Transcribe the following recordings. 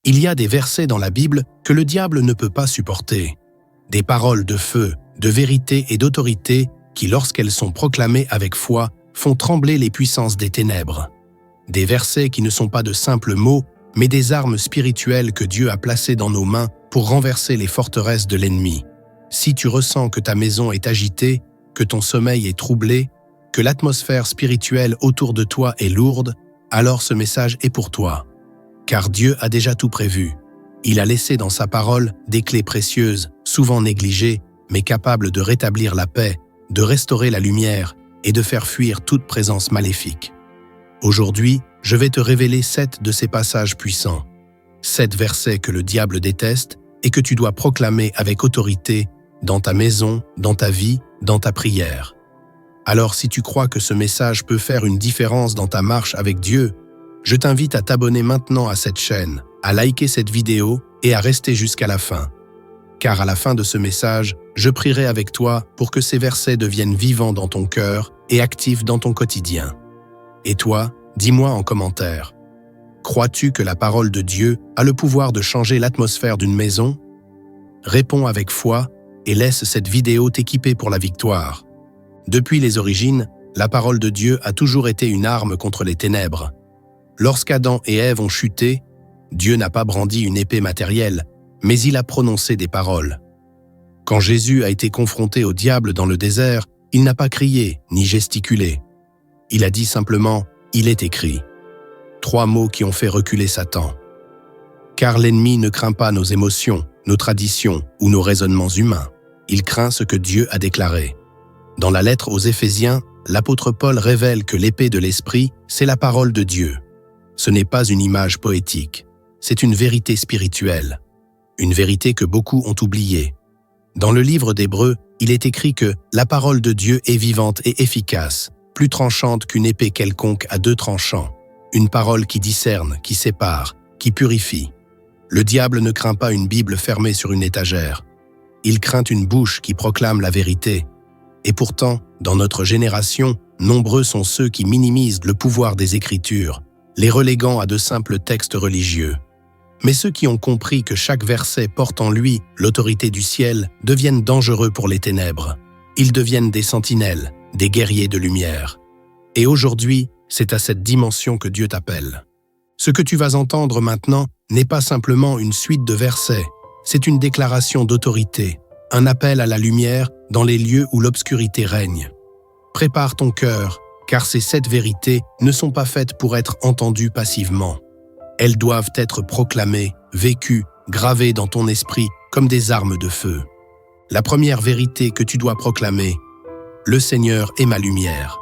Il y a des versets dans la Bible que le diable ne peut pas supporter. Des paroles de feu, de vérité et d'autorité qui, lorsqu'elles sont proclamées avec foi, font trembler les puissances des ténèbres. Des versets qui ne sont pas de simples mots, mais des armes spirituelles que Dieu a placées dans nos mains pour renverser les forteresses de l'ennemi. Si tu ressens que ta maison est agitée, que ton sommeil est troublé, que l'atmosphère spirituelle autour de toi est lourde, alors ce message est pour toi. Car Dieu a déjà tout prévu. Il a laissé dans sa parole des clés précieuses, souvent négligées, mais capables de rétablir la paix, de restaurer la lumière et de faire fuir toute présence maléfique. Aujourd'hui, je vais te révéler 7 de ces passages puissants. 7 versets que le diable déteste et que tu dois proclamer avec autorité dans ta maison, dans ta vie, dans ta prière. Alors si tu crois que ce message peut faire une différence dans ta marche avec Dieu, je t'invite à t'abonner maintenant à cette chaîne, à liker cette vidéo et à rester jusqu'à la fin. Car à la fin de ce message, je prierai avec toi pour que ces versets deviennent vivants dans ton cœur et actifs dans ton quotidien. Et toi, dis-moi en commentaire. Crois-tu que la parole de Dieu a le pouvoir de changer l'atmosphère d'une maison? Réponds avec foi et laisse cette vidéo t'équiper pour la victoire. Depuis les origines, la parole de Dieu a toujours été une arme contre les ténèbres. Lorsqu'Adam et Ève ont chuté, Dieu n'a pas brandi une épée matérielle, mais il a prononcé des paroles. Quand Jésus a été confronté au diable dans le désert, il n'a pas crié ni gesticulé. Il a dit simplement « Il est écrit ». 3 mots qui ont fait reculer Satan. Car l'ennemi ne craint pas nos émotions, nos traditions ou nos raisonnements humains. Il craint ce que Dieu a déclaré. Dans la lettre aux Éphésiens, l'apôtre Paul révèle que l'épée de l'esprit, c'est la parole de Dieu. Ce n'est pas une image poétique, c'est une vérité spirituelle. Une vérité que beaucoup ont oubliée. Dans le livre d'Hébreux, il est écrit que la parole de Dieu est vivante et efficace, plus tranchante qu'une épée quelconque à 2 tranchants. Une parole qui discerne, qui sépare, qui purifie. Le diable ne craint pas une Bible fermée sur une étagère. Il craint une bouche qui proclame la vérité. Et pourtant, dans notre génération, nombreux sont ceux qui minimisent le pouvoir des Écritures, les reléguant à de simples textes religieux. Mais ceux qui ont compris que chaque verset porte en lui l'autorité du ciel deviennent dangereux pour les ténèbres. Ils deviennent des sentinelles, des guerriers de lumière. Et aujourd'hui, c'est à cette dimension que Dieu t'appelle. Ce que tu vas entendre maintenant n'est pas simplement une suite de versets, c'est une déclaration d'autorité, un appel à la lumière dans les lieux où l'obscurité règne. Prépare ton cœur, car ces 7 vérités ne sont pas faites pour être entendues passivement. Elles doivent être proclamées, vécues, gravées dans ton esprit comme des armes de feu. La première vérité que tu dois proclamer, le Seigneur est ma lumière.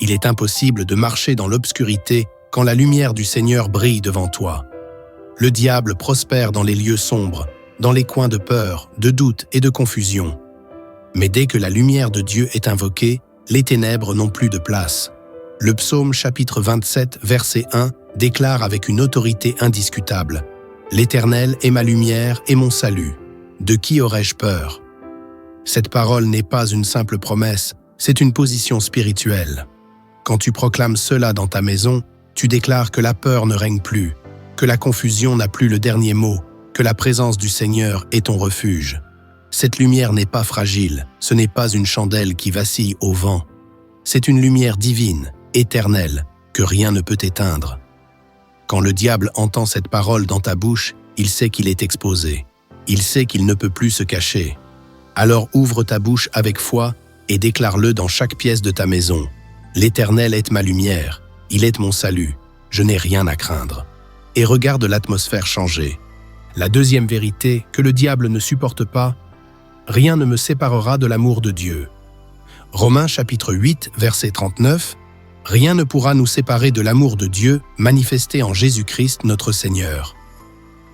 Il est impossible de marcher dans l'obscurité quand la lumière du Seigneur brille devant toi. Le diable prospère dans les lieux sombres, dans les coins de peur, de doute et de confusion. Mais dès que la lumière de Dieu est invoquée, les ténèbres n'ont plus de place. Le psaume chapitre 27, verset 1 déclare avec une autorité indiscutable « L'Éternel est ma lumière et mon salut. De qui aurais-je peur ?» Cette parole n'est pas une simple promesse, c'est une position spirituelle. Quand tu proclames cela dans ta maison, tu déclares que la peur ne règne plus, que la confusion n'a plus le dernier mot, que la présence du Seigneur est ton refuge. Cette lumière n'est pas fragile, ce n'est pas une chandelle qui vacille au vent. C'est une lumière divine, éternelle, que rien ne peut éteindre. Quand le diable entend cette parole dans ta bouche, il sait qu'il est exposé. Il sait qu'il ne peut plus se cacher. Alors ouvre ta bouche avec foi et déclare-le dans chaque pièce de ta maison. L'Éternel est ma lumière, il est mon salut, je n'ai rien à craindre. Et regarde l'atmosphère changer. La deuxième vérité que le diable ne supporte pas, rien ne me séparera de l'amour de Dieu. Romains chapitre 8, verset 39, rien ne pourra nous séparer de l'amour de Dieu manifesté en Jésus-Christ notre Seigneur.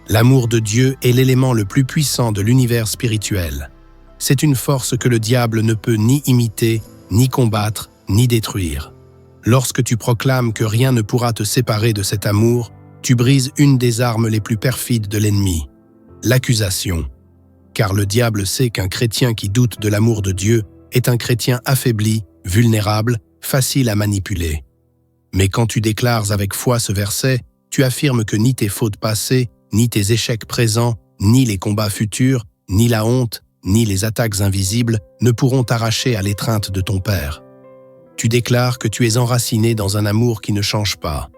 L'amour de Dieu est l'élément le plus puissant de l'univers spirituel. C'est une force que le diable ne peut ni imiter, ni combattre, ni détruire. Lorsque tu proclames que rien ne pourra te séparer de cet amour, tu brises une des armes les plus perfides de l'ennemi, l'accusation. Car le diable sait qu'un chrétien qui doute de l'amour de Dieu est un chrétien affaibli, vulnérable, facile à manipuler. Mais quand tu déclares avec foi ce verset, tu affirmes que ni tes fautes passées, ni tes échecs présents, ni les combats futurs, ni la honte, ni les attaques invisibles ne pourront t'arracher à l'étreinte de ton Père. Tu déclares que tu es enraciné dans un amour qui ne change pas,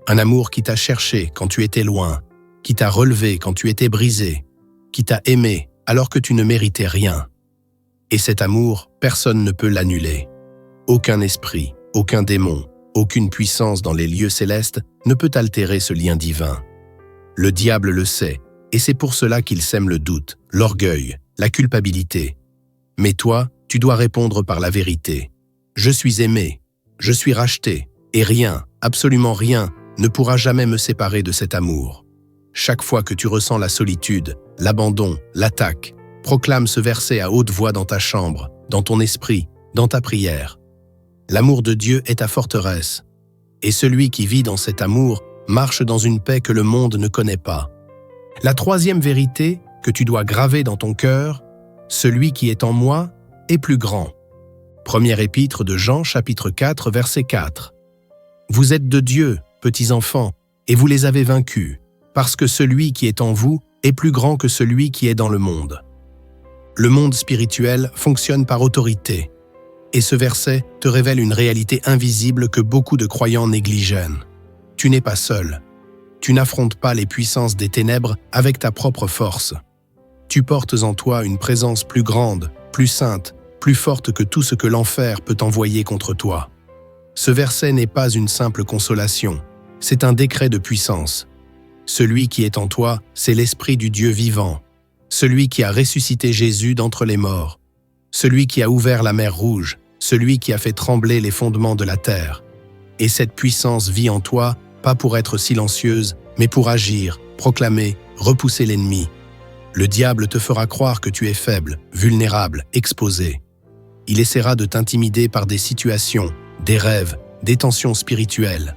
un amour qui t'a cherché quand tu étais loin, qui t'a relevé quand tu étais brisé, qui t'a aimé alors que tu ne méritais rien. Et cet amour, personne ne peut l'annuler. Aucun esprit, aucun démon, aucune puissance dans les lieux célestes ne peut altérer ce lien divin. Le diable le sait, et c'est pour cela qu'il sème le doute, l'orgueil, la culpabilité. Mais toi, tu dois répondre par la vérité. Je suis aimé, je suis racheté, et rien, absolument rien, ne pourra jamais me séparer de cet amour. Chaque fois que tu ressens la solitude, l'abandon, l'attaque, proclame ce verset à haute voix dans ta chambre, dans ton esprit, dans ta prière. L'amour de Dieu est ta forteresse, et celui qui vit dans cet amour marche dans une paix que le monde ne connaît pas. La troisième vérité que tu dois graver dans ton cœur, celui qui est en moi est plus grand. Première épître de Jean, chapitre 4, verset 4. Vous êtes de Dieu, petits enfants, et vous les avez vaincus, parce que celui qui est en vous est plus grand que celui qui est dans le monde. Le monde spirituel fonctionne par autorité, et ce verset te révèle une réalité invisible que beaucoup de croyants négligent. Tu n'es pas seul. Tu n'affrontes pas les puissances des ténèbres avec ta propre force. Tu portes en toi une présence plus grande, plus sainte, plus forte que tout ce que l'enfer peut envoyer contre toi. Ce verset n'est pas une simple consolation, c'est un décret de puissance. Celui qui est en toi, c'est l'Esprit du Dieu vivant, celui qui a ressuscité Jésus d'entre les morts, celui qui a ouvert la mer Rouge, celui qui a fait trembler les fondements de la terre. Et cette puissance vit en toi, pas pour être silencieuse, mais pour agir, proclamer, repousser l'ennemi. Le diable te fera croire que tu es faible, vulnérable, exposé. Il essaiera de t'intimider par des situations, des rêves, des tensions spirituelles.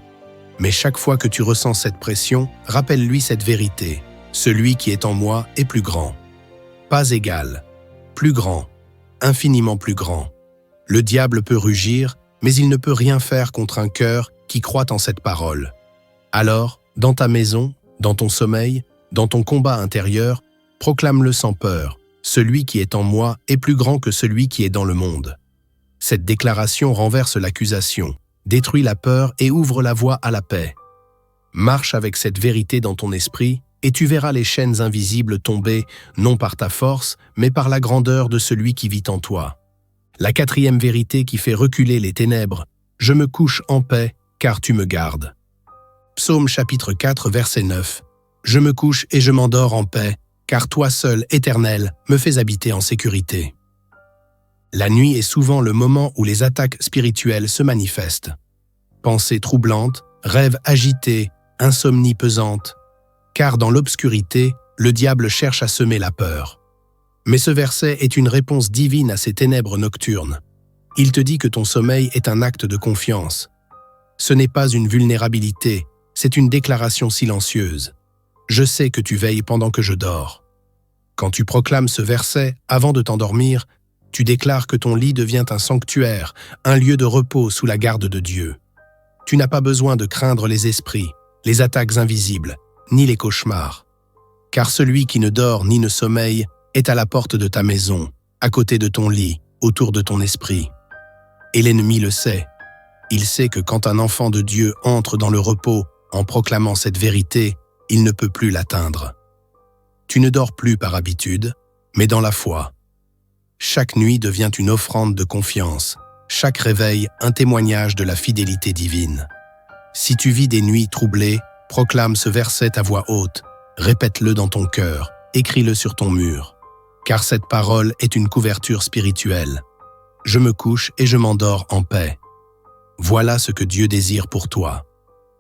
Mais chaque fois que tu ressens cette pression, rappelle-lui cette vérité. Celui qui est en moi est plus grand. Pas égal, plus grand, infiniment plus grand. Le diable peut rugir, mais il ne peut rien faire contre un cœur qui croit en cette parole. Alors, dans ta maison, dans ton sommeil, dans ton combat intérieur, proclame-le sans peur. Celui qui est en moi est plus grand que celui qui est dans le monde. Cette déclaration renverse l'accusation, détruit la peur et ouvre la voie à la paix. Marche avec cette vérité dans ton esprit et tu verras les chaînes invisibles tomber, non par ta force, mais par la grandeur de celui qui vit en toi. La quatrième vérité qui fait reculer les ténèbres, je me couche en paix, car tu me gardes. Psaume chapitre 4, verset 9. Je me couche et je m'endors en paix, car toi seul, Éternel, me fais habiter en sécurité. La nuit est souvent le moment où les attaques spirituelles se manifestent. Pensées troublantes, rêves agités, insomnie pesante. Car dans l'obscurité, le diable cherche à semer la peur. Mais ce verset est une réponse divine à ces ténèbres nocturnes. Il te dit que ton sommeil est un acte de confiance. Ce n'est pas une vulnérabilité, c'est une déclaration silencieuse. Je sais que tu veilles pendant que je dors. Quand tu proclames ce verset, avant de t'endormir, tu déclares que ton lit devient un sanctuaire, un lieu de repos sous la garde de Dieu. Tu n'as pas besoin de craindre les esprits, les attaques invisibles, ni les cauchemars. Car celui qui ne dort ni ne sommeille est à la porte de ta maison, à côté de ton lit, autour de ton esprit. Et l'ennemi le sait. Il sait que quand un enfant de Dieu entre dans le repos en proclamant cette vérité, il ne peut plus l'atteindre. Tu ne dors plus par habitude, mais dans la foi. Chaque nuit devient une offrande de confiance, chaque réveil un témoignage de la fidélité divine. Si tu vis des nuits troublées, proclame ce verset à voix haute, répète-le dans ton cœur, écris-le sur ton mur. Car cette parole est une couverture spirituelle. Je me couche et je m'endors en paix. Voilà ce que Dieu désire pour toi.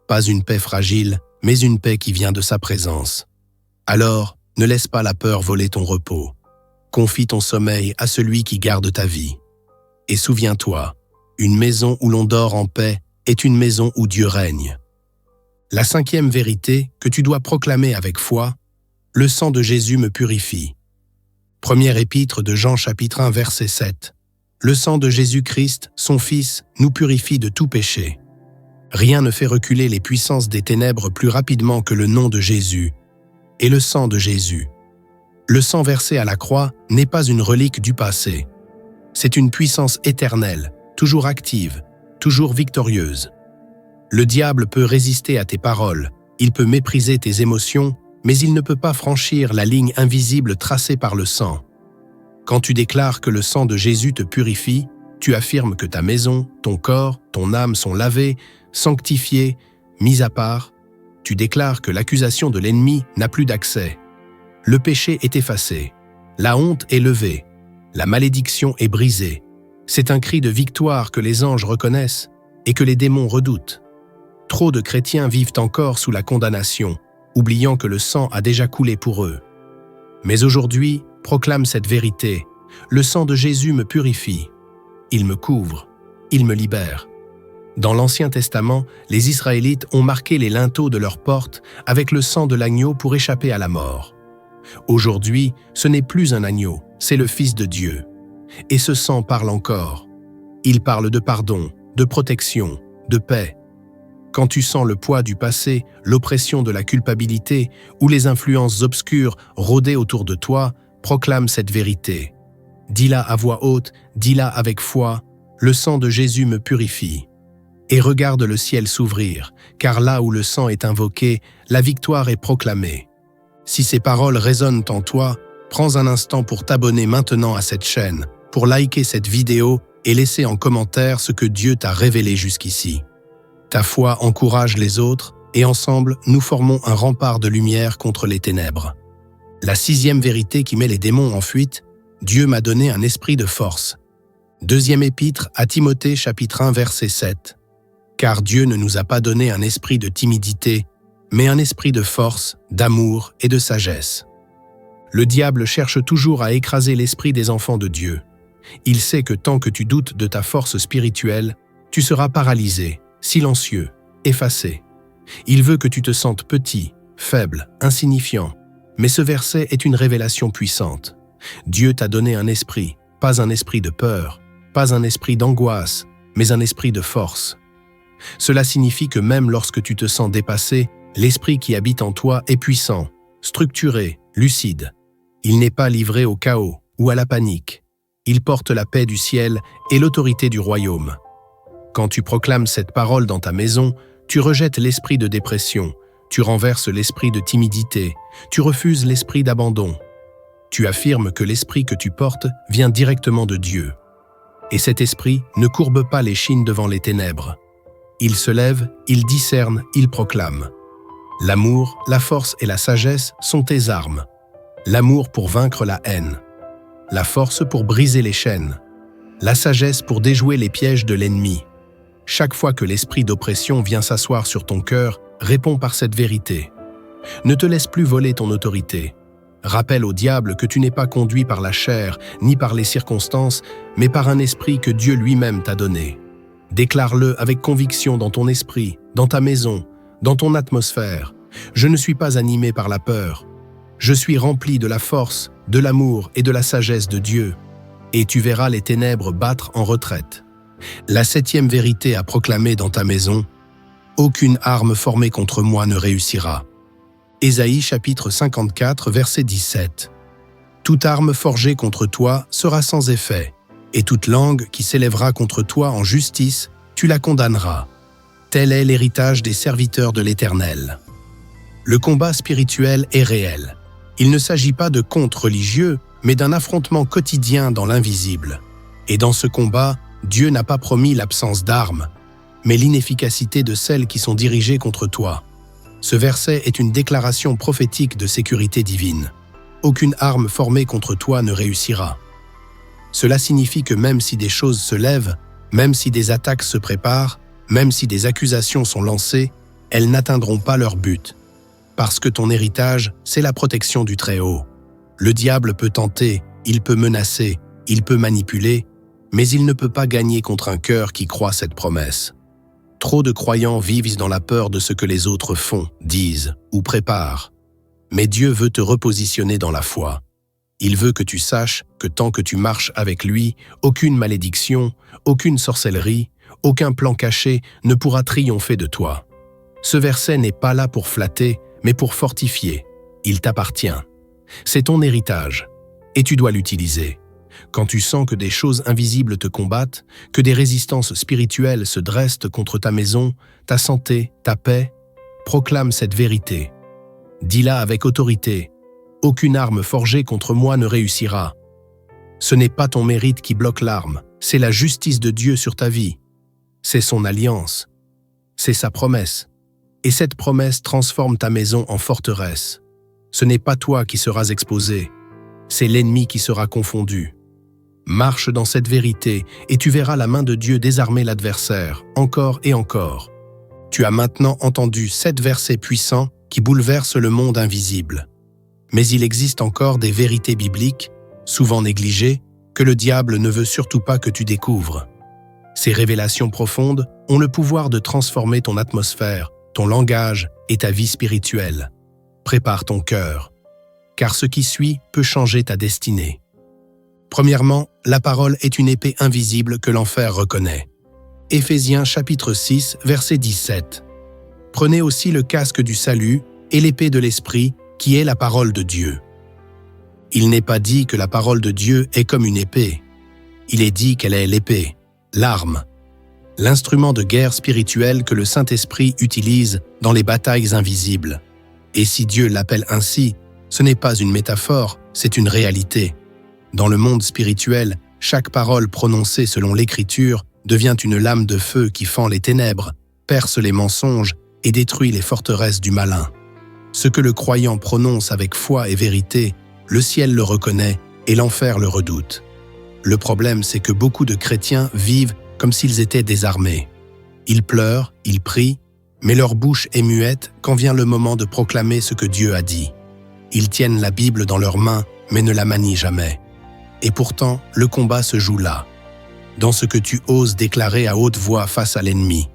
Pas une paix fragile, mais une paix qui vient de sa présence. Alors, ne laisse pas la peur voler ton repos. Confie ton sommeil à celui qui garde ta vie. Et souviens-toi, une maison où l'on dort en paix est une maison où Dieu règne. La cinquième vérité que tu dois proclamer avec foi, le sang de Jésus me purifie. Première épître de Jean chapitre 1 verset 7. Le sang de Jésus-Christ, son Fils, nous purifie de tout péché. Rien ne fait reculer les puissances des ténèbres plus rapidement que le nom de Jésus. et le sang de Jésus. Le sang versé à la croix n'est pas une relique du passé. C'est une puissance éternelle, toujours active, toujours victorieuse. Le diable peut résister à tes paroles, il peut mépriser tes émotions, mais il ne peut pas franchir la ligne invisible tracée par le sang. Quand tu déclares que le sang de Jésus te purifie, tu affirmes que ta maison, ton corps, ton âme sont lavés, sanctifiés, mis à part. Tu déclares que l'accusation de l'ennemi n'a plus d'accès. Le péché est effacé, la honte est levée, la malédiction est brisée. C'est un cri de victoire que les anges reconnaissent et que les démons redoutent. Trop de chrétiens vivent encore sous la condamnation, oubliant que le sang a déjà coulé pour eux. Mais aujourd'hui, proclame cette vérité. Le sang de Jésus me purifie. Il me couvre. Il me libère. Dans l'Ancien Testament, les Israélites ont marqué les linteaux de leurs portes avec le sang de l'agneau pour échapper à la mort. Aujourd'hui, ce n'est plus un agneau, c'est le Fils de Dieu. Et ce sang parle encore. Il parle de pardon, de protection, de paix. Quand tu sens le poids du passé, l'oppression de la culpabilité ou les influences obscures rôder autour de toi, proclame cette vérité. Dis-la à voix haute, dis-la avec foi, le sang de Jésus me purifie. Et regarde le ciel s'ouvrir, car là où le sang est invoqué, la victoire est proclamée. Si ces paroles résonnent en toi, prends un instant pour t'abonner maintenant à cette chaîne, pour liker cette vidéo et laisser en commentaire ce que Dieu t'a révélé jusqu'ici. Ta foi encourage les autres et ensemble, nous formons un rempart de lumière contre les ténèbres. La 6e vérité qui met les démons en fuite, Dieu m'a donné un esprit de force. 2e épître à Timothée chapitre 1 verset 7. Car Dieu ne nous a pas donné un esprit de timidité, mais un esprit de force, d'amour et de sagesse. Le diable cherche toujours à écraser l'esprit des enfants de Dieu. Il sait que tant que tu doutes de ta force spirituelle, tu seras paralysé, silencieux, effacé. Il veut que tu te sentes petit, faible, insignifiant. Mais ce verset est une révélation puissante. Dieu t'a donné un esprit, pas un esprit de peur, pas un esprit d'angoisse, mais un esprit de force. Cela signifie que même lorsque tu te sens dépassé, l'esprit qui habite en toi est puissant, structuré, lucide. Il n'est pas livré au chaos ou à la panique. Il porte la paix du ciel et l'autorité du royaume. Quand tu proclames cette parole dans ta maison, tu rejettes l'esprit de dépression, tu renverses l'esprit de timidité, tu refuses l'esprit d'abandon. Tu affirmes que l'esprit que tu portes vient directement de Dieu. Et cet esprit ne courbe pas l'échine devant les ténèbres. Il se lève, il discerne, il proclame. L'amour, la force et la sagesse sont tes armes. L'amour pour vaincre la haine. La force pour briser les chaînes. La sagesse pour déjouer les pièges de l'ennemi. Chaque fois que l'esprit d'oppression vient s'asseoir sur ton cœur, réponds par cette vérité. Ne te laisse plus voler ton autorité. Rappelle au diable que tu n'es pas conduit par la chair, ni par les circonstances, mais par un esprit que Dieu lui-même t'a donné. Déclare-le avec conviction dans ton esprit, dans ta maison, dans ton atmosphère. Je ne suis pas animé par la peur. Je suis rempli de la force, de l'amour et de la sagesse de Dieu. Et tu verras les ténèbres battre en retraite. La 7e vérité à proclamer dans ta maison, aucune arme formée contre moi ne réussira. Ésaïe chapitre 54 verset 17. Toute arme forgée contre toi sera sans effet, et toute langue qui s'élèvera contre toi en justice, tu la condamneras. Tel est l'héritage des serviteurs de l'Éternel. Le combat spirituel est réel. Il ne s'agit pas de contes religieux, mais d'un affrontement quotidien dans l'invisible. Et dans ce combat, Dieu n'a pas promis l'absence d'armes, mais l'inefficacité de celles qui sont dirigées contre toi. Ce verset est une déclaration prophétique de sécurité divine. Aucune arme formée contre toi ne réussira. Cela signifie que même si des choses se lèvent, même si des attaques se préparent, même si des accusations sont lancées, elles n'atteindront pas leur but. Parce que ton héritage, c'est la protection du Très-Haut. Le diable peut tenter, il peut menacer, il peut manipuler, mais il ne peut pas gagner contre un cœur qui croit cette promesse. Trop de croyants vivent dans la peur de ce que les autres font, disent ou préparent. Mais Dieu veut te repositionner dans la foi. Il veut que tu saches que tant que tu marches avec lui, aucune malédiction, aucune sorcellerie, aucun plan caché ne pourra triompher de toi. Ce verset n'est pas là pour flatter, mais pour fortifier. Il t'appartient. C'est ton héritage, et tu dois l'utiliser. Quand tu sens que des choses invisibles te combattent, que des résistances spirituelles se dressent contre ta maison, ta santé, ta paix, proclame cette vérité. Dis-la avec autorité. Aucune arme forgée contre moi ne réussira. Ce n'est pas ton mérite qui bloque l'arme, c'est la justice de Dieu sur ta vie. C'est son alliance. C'est sa promesse. Et cette promesse transforme ta maison en forteresse. Ce n'est pas toi qui seras exposé, c'est l'ennemi qui sera confondu. Marche dans cette vérité et tu verras la main de Dieu désarmer l'adversaire, encore et encore. Tu as maintenant entendu 7 versets puissants qui bouleversent le monde invisible. Mais il existe encore des vérités bibliques, souvent négligées, que le diable ne veut surtout pas que tu découvres. Ces révélations profondes ont le pouvoir de transformer ton atmosphère, ton langage et ta vie spirituelle. Prépare ton cœur, car ce qui suit peut changer ta destinée. Premièrement, la parole est une épée invisible que l'enfer reconnaît. Éphésiens chapitre 6, verset 17. Prenez aussi le casque du salut et l'épée de l'esprit, qui est la parole de Dieu. Il n'est pas dit que la parole de Dieu est comme une épée. Il est dit qu'elle est l'épée, l'arme, l'instrument de guerre spirituelle que le Saint-Esprit utilise dans les batailles invisibles. Et si Dieu l'appelle ainsi, ce n'est pas une métaphore, c'est une réalité. Dans le monde spirituel, chaque parole prononcée selon l'Écriture devient une lame de feu qui fend les ténèbres, perce les mensonges et détruit les forteresses du malin. Ce que le croyant prononce avec foi et vérité, le ciel le reconnaît et l'enfer le redoute. Le problème, c'est que beaucoup de chrétiens vivent comme s'ils étaient désarmés. Ils pleurent, ils prient, mais leur bouche est muette quand vient le moment de proclamer ce que Dieu a dit. Ils tiennent la Bible dans leurs mains, mais ne la manient jamais. Et pourtant, le combat se joue là, dans ce que tu oses déclarer à haute voix face à l'ennemi.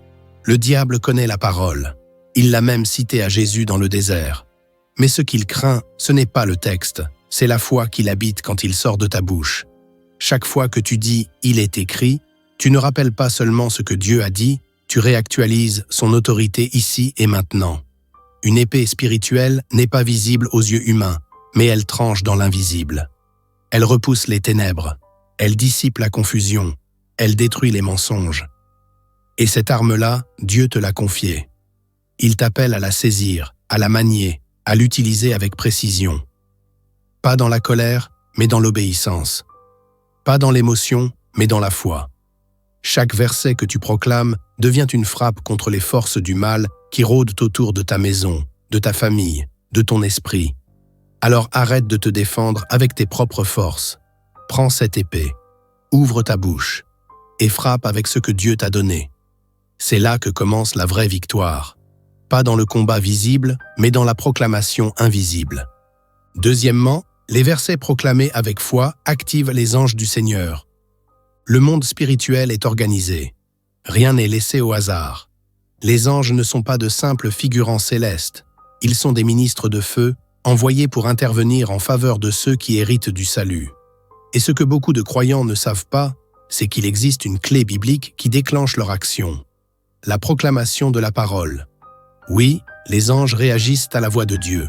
Le diable connaît la parole. Il l'a même citée à Jésus dans le désert. Mais ce qu'il craint, ce n'est pas le texte, c'est la foi qu'il habite quand il sort de ta bouche. Chaque fois que tu dis « il est écrit », tu ne rappelles pas seulement ce que Dieu a dit, tu réactualises son autorité ici et maintenant. Une épée spirituelle n'est pas visible aux yeux humains, mais elle tranche dans l'invisible. Elle repousse les ténèbres, elle dissipe la confusion, elle détruit les mensonges. Et cette arme-là, Dieu te l'a confiée. Il t'appelle à la saisir, à la manier, à l'utiliser avec précision. Pas dans la colère, mais dans l'obéissance. Pas dans l'émotion, mais dans la foi. Chaque verset que tu proclames devient une frappe contre les forces du mal qui rôdent autour de ta maison, de ta famille, de ton esprit. Alors arrête de te défendre avec tes propres forces. Prends cette épée, ouvre ta bouche et frappe avec ce que Dieu t'a donné. C'est là que commence la vraie victoire. Pas dans le combat visible, mais dans la proclamation invisible. Deuxièmement, les versets proclamés avec foi activent les anges du Seigneur. Le monde spirituel est organisé. Rien n'est laissé au hasard. Les anges ne sont pas de simples figurants célestes. Ils sont des ministres de feu, envoyés pour intervenir en faveur de ceux qui héritent du salut. Et ce que beaucoup de croyants ne savent pas, c'est qu'il existe une clé biblique qui déclenche leur action. La proclamation de la parole. Oui, les anges réagissent à la voix de Dieu,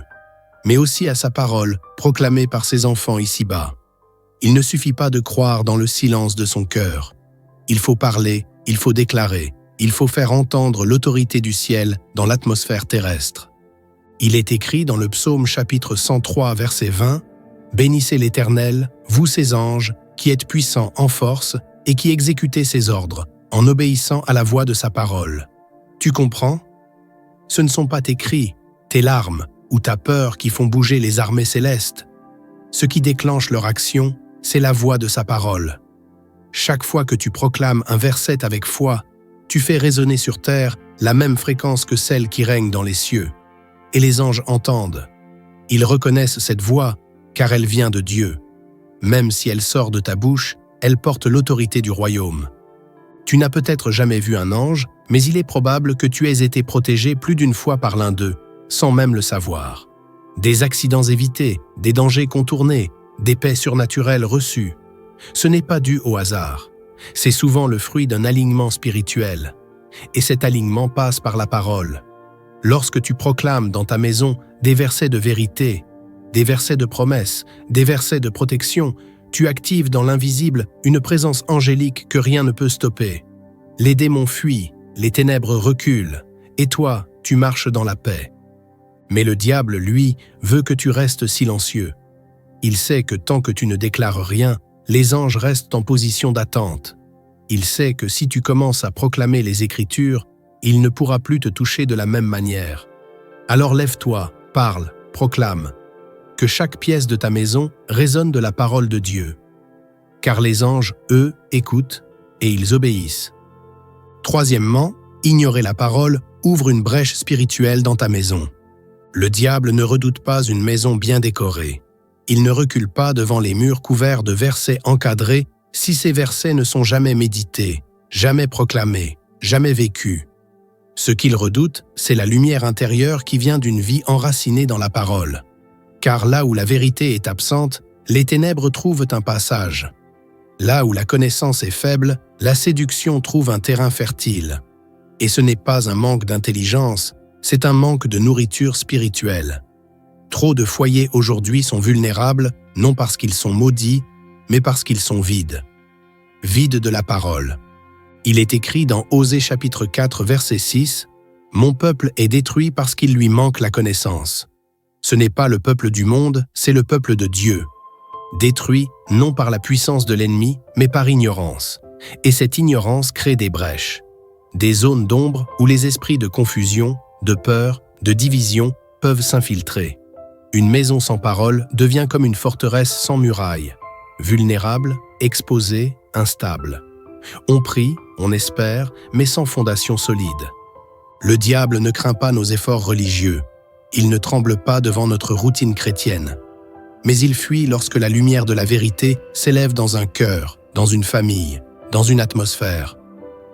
mais aussi à sa parole proclamée par ses enfants ici-bas. Il ne suffit pas de croire dans le silence de son cœur. Il faut parler, il faut déclarer, il faut faire entendre l'autorité du ciel dans l'atmosphère terrestre. Il est écrit dans le psaume chapitre 103, verset 20, « Bénissez l'Éternel, vous ses anges, qui êtes puissants en force et qui exécutez ses ordres, en obéissant à la voix de sa parole. » Tu comprends? Ce ne sont pas tes cris, tes larmes ou ta peur qui font bouger les armées célestes. Ce qui déclenche leur action, c'est la voix de sa parole. Chaque fois que tu proclames un verset avec foi, tu fais résonner sur terre la même fréquence que celle qui règne dans les cieux. Et les anges entendent. Ils reconnaissent cette voix, car elle vient de Dieu. Même si elle sort de ta bouche, elle porte l'autorité du royaume. Tu n'as peut-être jamais vu un ange, mais il est probable que tu aies été protégé plus d'une fois par l'un d'eux, sans même le savoir. Des accidents évités, des dangers contournés, des paix surnaturelles reçues. Ce n'est pas dû au hasard. C'est souvent le fruit d'un alignement spirituel. Et cet alignement passe par la parole. Lorsque tu proclames dans ta maison des versets de vérité, des versets de promesses, des versets de protection. Tu actives dans l'invisible une présence angélique que rien ne peut stopper. Les démons fuient, les ténèbres reculent, et toi, tu marches dans la paix. Mais le diable, lui, veut que tu restes silencieux. Il sait que tant que tu ne déclares rien, les anges restent en position d'attente. Il sait que si tu commences à proclamer les Écritures, il ne pourra plus te toucher de la même manière. Alors lève-toi, parle, proclame. Que chaque pièce de ta maison résonne de la parole de Dieu. Car les anges, eux, écoutent et ils obéissent. Troisièmement, ignorer la parole ouvre une brèche spirituelle dans ta maison. Le diable ne redoute pas une maison bien décorée. Il ne recule pas devant les murs couverts de versets encadrés si ces versets ne sont jamais médités, jamais proclamés, jamais vécus. Ce qu'il redoute, c'est la lumière intérieure qui vient d'une vie enracinée dans la parole. Car là où la vérité est absente, les ténèbres trouvent un passage. Là où la connaissance est faible, la séduction trouve un terrain fertile. Et ce n'est pas un manque d'intelligence, c'est un manque de nourriture spirituelle. Trop de foyers aujourd'hui sont vulnérables, non parce qu'ils sont maudits, mais parce qu'ils sont vides. Vides de la parole. Il est écrit dans Osée chapitre 4, verset 6, « Mon peuple est détruit parce qu'il lui manque la connaissance. » Ce n'est pas le peuple du monde, c'est le peuple de Dieu. Détruit non par la puissance de l'ennemi, mais par ignorance. Et cette ignorance crée des brèches. Des zones d'ombre où les esprits de confusion, de peur, de division peuvent s'infiltrer. Une maison sans parole devient comme une forteresse sans murailles, vulnérable, exposée, instable. On prie, on espère, mais sans fondation solide. Le diable ne craint pas nos efforts religieux. Il ne tremble pas devant notre routine chrétienne. Mais il fuit lorsque la lumière de la vérité s'élève dans un cœur, dans une famille, dans une atmosphère.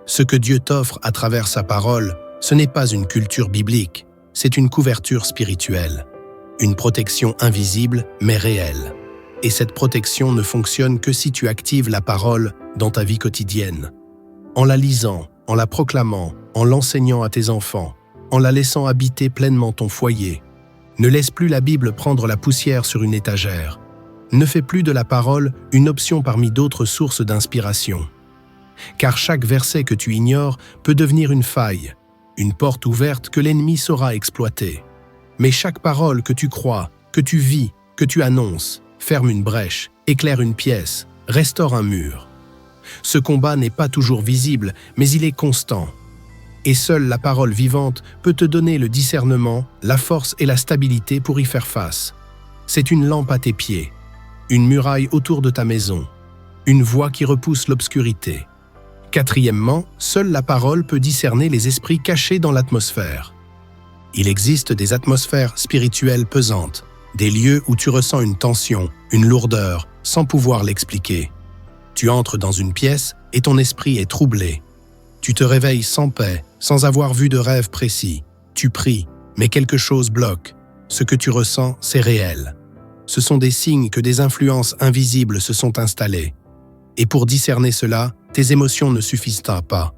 Ce que Dieu t'offre à travers sa parole, ce n'est pas une culture biblique, c'est une couverture spirituelle. Une protection invisible, mais réelle. Et cette protection ne fonctionne que si tu actives la parole dans ta vie quotidienne. En la lisant, en la proclamant, en l'enseignant à tes enfants, en la laissant habiter pleinement ton foyer. Ne laisse plus la Bible prendre la poussière sur une étagère. Ne fais plus de la parole une option parmi d'autres sources d'inspiration. Car chaque verset que tu ignores peut devenir une faille, une porte ouverte que l'ennemi saura exploiter. Mais chaque parole que tu crois, que tu vis, que tu annonces, ferme une brèche, éclaire une pièce, restaure un mur. Ce combat n'est pas toujours visible, mais il est constant. Et seule la parole vivante peut te donner le discernement, la force et la stabilité pour y faire face. C'est une lampe à tes pieds, une muraille autour de ta maison, une voie qui repousse l'obscurité. Quatrièmement, seule la parole peut discerner les esprits cachés dans l'atmosphère. Il existe des atmosphères spirituelles pesantes, des lieux où tu ressens une tension, une lourdeur, sans pouvoir l'expliquer. Tu entres dans une pièce et ton esprit est troublé. Tu te réveilles sans paix, sans avoir vu de rêve précis. Tu pries, mais quelque chose bloque. Ce que tu ressens, c'est réel. Ce sont des signes que des influences invisibles se sont installées. Et pour discerner cela, tes émotions ne suffisent pas.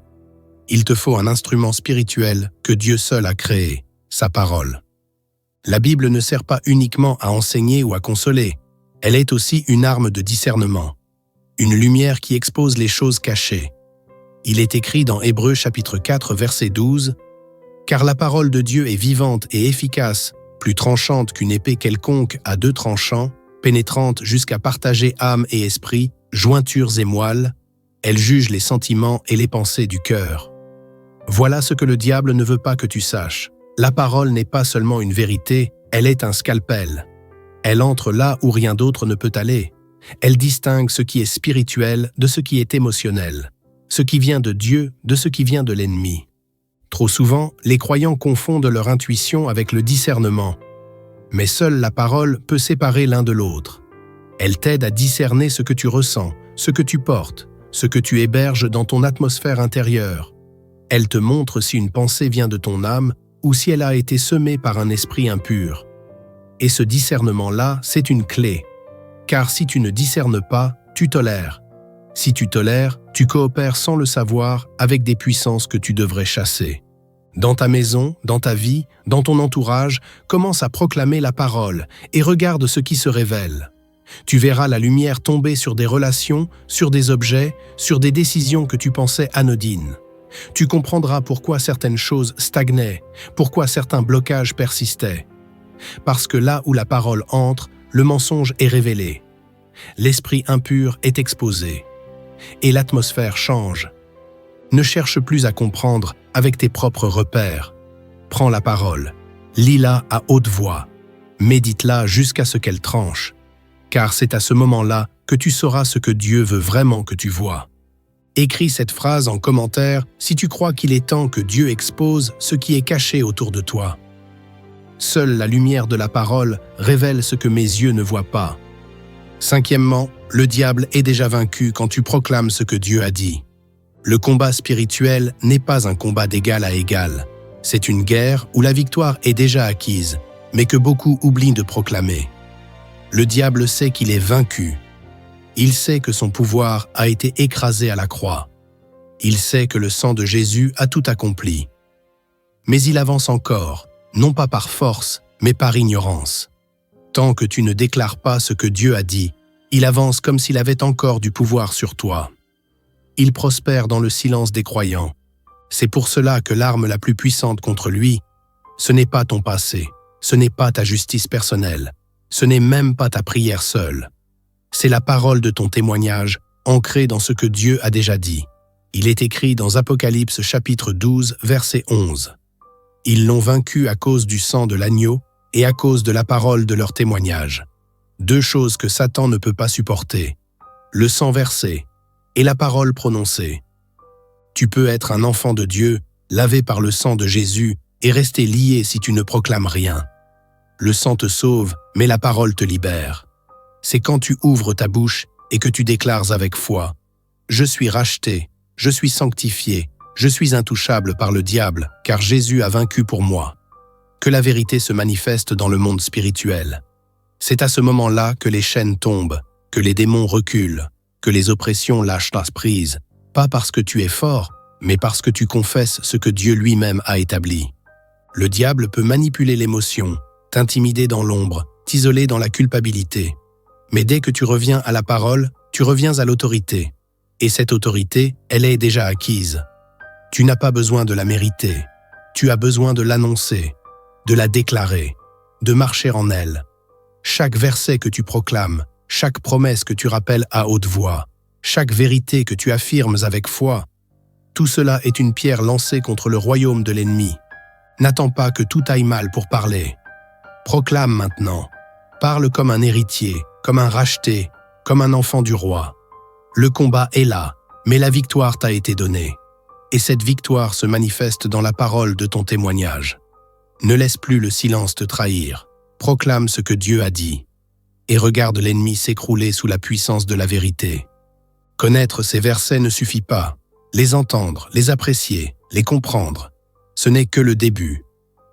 Il te faut un instrument spirituel que Dieu seul a créé, sa parole. La Bible ne sert pas uniquement à enseigner ou à consoler. Elle est aussi une arme de discernement. Une lumière qui expose les choses cachées. Il est écrit dans Hébreux chapitre 4, verset 12, « Car la parole de Dieu est vivante et efficace, plus tranchante qu'une épée quelconque à 2 tranchants, pénétrante jusqu'à partager âme et esprit, jointures et moelles, elle juge les sentiments et les pensées du cœur. » Voilà ce que le diable ne veut pas que tu saches. La parole n'est pas seulement une vérité, elle est un scalpel. Elle entre là où rien d'autre ne peut aller. Elle distingue ce qui est spirituel de ce qui est émotionnel, ce qui vient de Dieu de ce qui vient de l'ennemi. Trop souvent, les croyants confondent leur intuition avec le discernement. Mais seule la parole peut séparer l'un de l'autre. Elle t'aide à discerner ce que tu ressens, ce que tu portes, ce que tu héberges dans ton atmosphère intérieure. Elle te montre si une pensée vient de ton âme ou si elle a été semée par un esprit impur. Et ce discernement-là, c'est une clé. Car si tu ne discernes pas, tu tolères. Si tu tolères, tu coopères sans le savoir avec des puissances que tu devrais chasser. Dans ta maison, dans ta vie, dans ton entourage, commence à proclamer la parole et regarde ce qui se révèle. Tu verras la lumière tomber sur des relations, sur des objets, sur des décisions que tu pensais anodines. Tu comprendras pourquoi certaines choses stagnaient, pourquoi certains blocages persistaient. Parce que là où la parole entre, le mensonge est révélé. L'esprit impur est exposé. Et l'atmosphère change. Ne cherche plus à comprendre avec tes propres repères. Prends la parole, lis-la à haute voix, médite-la jusqu'à ce qu'elle tranche, car c'est à ce moment-là que tu sauras ce que Dieu veut vraiment que tu vois. Écris cette phrase en commentaire si tu crois qu'il est temps que Dieu expose ce qui est caché autour de toi. Seule la lumière de la parole révèle ce que mes yeux ne voient pas. Cinquièmement, le diable est déjà vaincu quand tu proclames ce que Dieu a dit. Le combat spirituel n'est pas un combat d'égal à égal. C'est une guerre où la victoire est déjà acquise, mais que beaucoup oublient de proclamer. Le diable sait qu'il est vaincu. Il sait que son pouvoir a été écrasé à la croix. Il sait que le sang de Jésus a tout accompli. Mais il avance encore, non pas par force, mais par ignorance. Tant que tu ne déclares pas ce que Dieu a dit, il avance comme s'il avait encore du pouvoir sur toi. Il prospère dans le silence des croyants. C'est pour cela que l'arme la plus puissante contre lui, ce n'est pas ton passé, ce n'est pas ta justice personnelle, ce n'est même pas ta prière seule. C'est la parole de ton témoignage, ancrée dans ce que Dieu a déjà dit. Il est écrit dans Apocalypse chapitre 12, verset 11. Ils l'ont vaincu à cause du sang de l'agneau et à cause de la parole de leur témoignage. Deux choses que Satan ne peut pas supporter, le sang versé et la parole prononcée. Tu peux être un enfant de Dieu, lavé par le sang de Jésus, et rester lié si tu ne proclames rien. Le sang te sauve, mais la parole te libère. C'est quand tu ouvres ta bouche et que tu déclares avec foi « Je suis racheté, je suis sanctifié, je suis intouchable par le diable, car Jésus a vaincu pour moi », que la vérité se manifeste dans le monde spirituel. C'est à ce moment-là que les chaînes tombent, que les démons reculent, que les oppressions lâchent la prise, pas parce que tu es fort, mais parce que tu confesses ce que Dieu lui-même a établi. Le diable peut manipuler l'émotion, t'intimider dans l'ombre, t'isoler dans la culpabilité. Mais dès que tu reviens à la parole, tu reviens à l'autorité. Et cette autorité, elle est déjà acquise. Tu n'as pas besoin de la mériter. Tu as besoin de l'annoncer, de la déclarer, de marcher en elle. Chaque verset que tu proclames, chaque promesse que tu rappelles à haute voix, chaque vérité que tu affirmes avec foi, tout cela est une pierre lancée contre le royaume de l'ennemi. N'attends pas que tout aille mal pour parler. Proclame maintenant. Parle comme un héritier, comme un racheté, comme un enfant du roi. Le combat est là, mais la victoire t'a été donnée. Et cette victoire se manifeste dans la parole de ton témoignage. Ne laisse plus le silence te trahir. Proclame ce que Dieu a dit. Et regarde l'ennemi s'écrouler sous la puissance de la vérité. Connaître ces versets ne suffit pas. Les entendre, les apprécier, les comprendre, ce n'est que le début.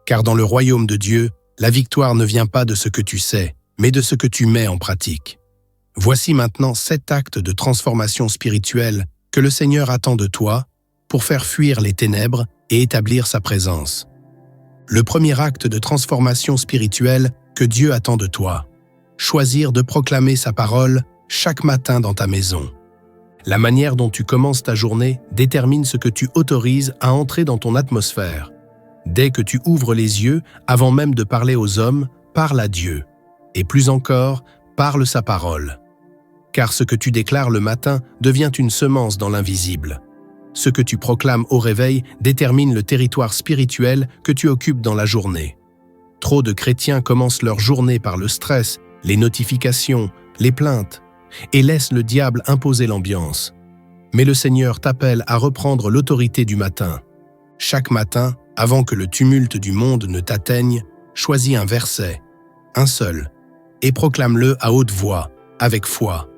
Car dans le royaume de Dieu, la victoire ne vient pas de ce que tu sais, mais de ce que tu mets en pratique. Voici maintenant 7 actes de transformation spirituelle que le Seigneur attend de toi pour faire fuir les ténèbres et établir sa présence. Le premier acte de transformation spirituelle que Dieu attend de toi. Choisir de proclamer sa parole chaque matin dans ta maison. La manière dont tu commences ta journée détermine ce que tu autorises à entrer dans ton atmosphère. Dès que tu ouvres les yeux, avant même de parler aux hommes, parle à Dieu. Et plus encore, parle sa parole. Car ce que tu déclares le matin devient une semence dans l'invisible. Ce que tu proclames au réveil détermine le territoire spirituel que tu occupes dans la journée. Trop de chrétiens commencent leur journée par le stress, les notifications, les plaintes, et laissent le diable imposer l'ambiance. Mais le Seigneur t'appelle à reprendre l'autorité du matin. Chaque matin, avant que le tumulte du monde ne t'atteigne, choisis un verset, un seul, et proclame-le à haute voix, avec foi.